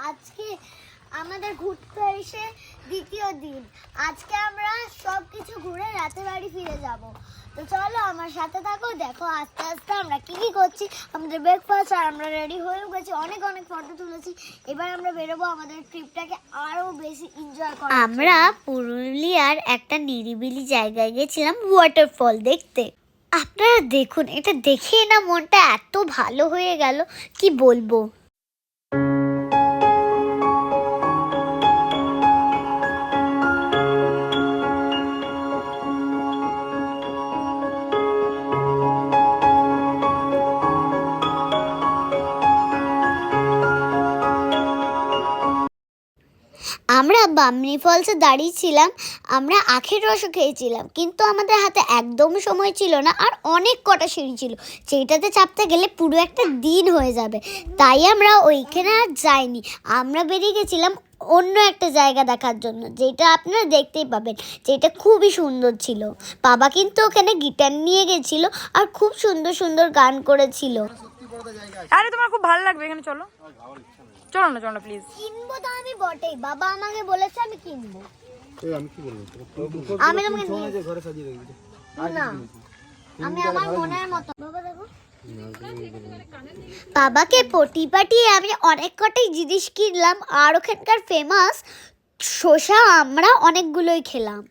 আজকে আমাদের ঘুরতে এসে দ্বিতীয় দিন। আজকে আমরা সবকিছু ঘুরে রাতে বাড়ি ফিরে যাব। তো চলো আমার সাথে থাকো, দেখো আস্তে আস্তে আমরা কি কি করছি। আমাদের ব্রেকফাস্ট আর আমরা রেডি হয়েও গেছি, অনেক অনেক ফটো তুলেছি। এবার আমরা বেরোবো আমাদের ট্রিপটাকে আরো বেশি এনজয় করার। আমরা পুরুলিয়ার একটা নিরিবিলি জায়গায় গেছিলাম ওয়াটারফল দেখতে। আপনারা দেখুন, এটা দেখে না মনটা এত ভালো হয়ে গেল, কি বলবো। আমরা বামনি ফলসে দাঁড়িয়েছিলাম, আমরা আখের রসও খেয়েছিলাম, কিন্তু আমাদের হাতে একদম সময় ছিল না, আর অনেক কটা সিঁড়ি ছিল, সেইটাতে চাপতে গেলে পুরো একটা দিন হয়ে যাবে। তাই আমরা ওইখানে আর যাইনি। আমরা বেরিয়ে গেছিলাম অন্য একটা জায়গা দেখার জন্য, যেটা আপনারা দেখতেই পাবেন, যেটা খুবই সুন্দর ছিল। বাবা কিন্তু ওখানে গিটার নিয়ে গেছিল আর খুব সুন্দর সুন্দর গান করেছিল। আরে তোমার খুব ভালো লাগবে এখানে, চলো চলো না, চলো না প্লিজ। কিনবো তো আমি বটেই, বাবা আমাকে বলেছে আমি কিনবো। আমি কি বলবো? আমি তোমাকে ঘরে সাজিয়ে রেখেছি না, আমি আমার মনের মতো। বাবা দেখো, বাবাকে পটি পাটিয়ে আমি অনেক কটাই জিনিস কিনলাম, আর ওখানকার ফেমাস শসা আমরা অনেকগুলোই খেলাম।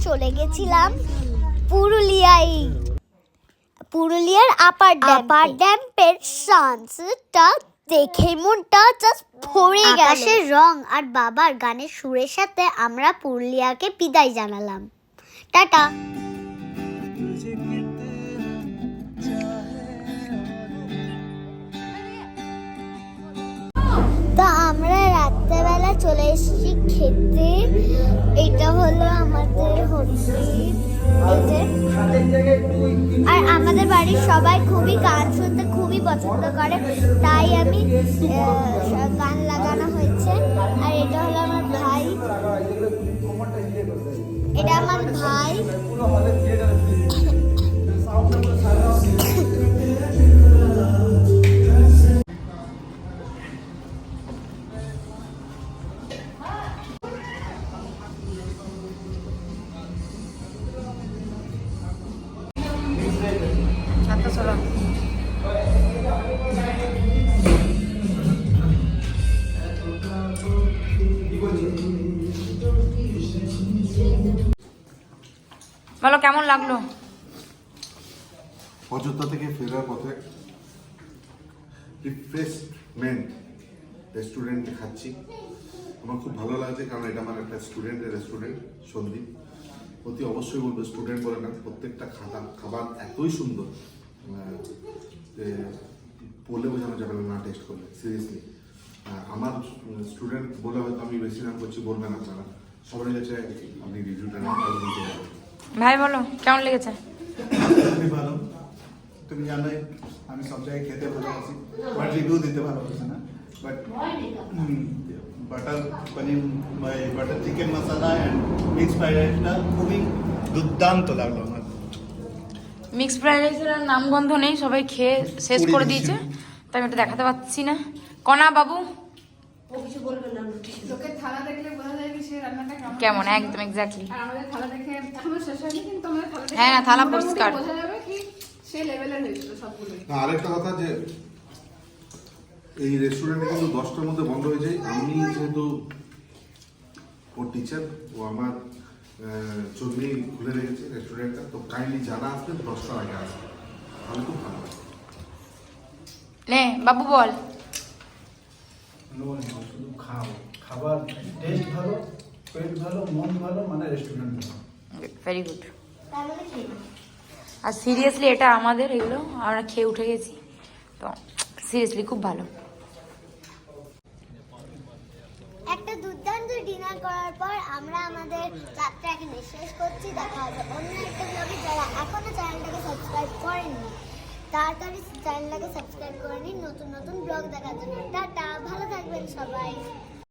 চলে গেছিলাম পুরুলিয়ার আপার ড্যামের সানসেটটা দেখে মনটা জাস্ট ভরে গেল। আকাশের রং আর বাবার গানের সুরের সাথে আমরা পুরুলিয়াকে বিদায় জানালাম। টাটা। তো আমরা রাত্রেবেলা চলে এসেছি খেতে। এটা হলো আমাদের হোটেল, আর আমাদের বাড়ির সবাই খুবই গান শুনতে খুবই পছন্দ করে, তাই আমি গান লাগানো হয়েছে। আর এটা হলো আমার ভাই, এটা আমার ভাই। বলো কেমন লাগলো? অযোধ্যা থেকে ফেরার পথে রিফ্রেশমেন্ট রেস্টুরেন্টে খাচ্ছি। আমার খুব ভালো লাগছে, কারণ এটা আমার একটা স্টুডেন্টের রেস্টুরেন্ট সন্দীপ। অতি অবশ্যই বলবো, স্টুডেন্ট বলে না, প্রত্যেকটা খাবার এতই সুন্দর যে বলে বোঝানো যাবে না টেস্ট করলে। সিরিয়াসলি আমার স্টুডেন্ট বলে হয়তো আমি বেশি নাম করছি, বলবেন আপনারা সবাই কাছে আপনি রিভিউটা না দিতে পারবেন। ভাই বলো কেমন লেগেছে? খুবই ভালো। তুমি জানোই আমি সব জায়গায় খেতে ভালোবাসি, বাট রিভিউ দিতে ভালোবাসি না। But butter paneer, butter chicken masala and mix fried রাইসটা খুবই দুর্দান্ত লাগলো আমার। মিক্স ফ্রাইড রাইসের আর নামগন্ধ নেই, সবাই খেয়ে শেষ করে দিয়েছে, তাই আমি এটা দেখাতে পাচ্ছি না। কণা বাবু কেমন? একদম এক্স্যাক্টলি। হ্যাঁ না, থালা পরিষ্কার। আরেকটা কথা, যে এই রেস্টুরেন্টে কিন্তু 10টার মধ্যে বন্ধ হয়ে যায়। আমি যেহেতু ওর টিচার, ও আমার জন্যই খুলে রেখেছে রেস্টুরেন্টটা, তো কাইন্ডলি যারা আসবেন 10টার আগে আসবেন, আমি খুব ভালো। নে বাবু বল। শুধু খাবার টেস্ট ভালো, পেট ভালো, মন ভালো, মানে রেস্টুরেন্ট ভালো। Very good. আর সিরিয়াসলি এটা আমাদের, এগুলো আমরা খেয়ে উঠে গেছি, তো সিরিয়াসলি খুব ভালো। একটা দুর্দান্ত ডিনার করার পর আমরা আমাদের যাত্রা এখানে শেষ করছি। দেখা হবে অন্য একটা ব্লগে। যারা এখনো চ্যানেলটাকে সাবস্ক্রাইব করেননি তাড়াতাড়ি চ্যানেলটাকে সাবস্ক্রাইব করে নিন নতুন নতুন ব্লগ দেখার জন্য। টাটা, ভালো থাকবেন সবাই।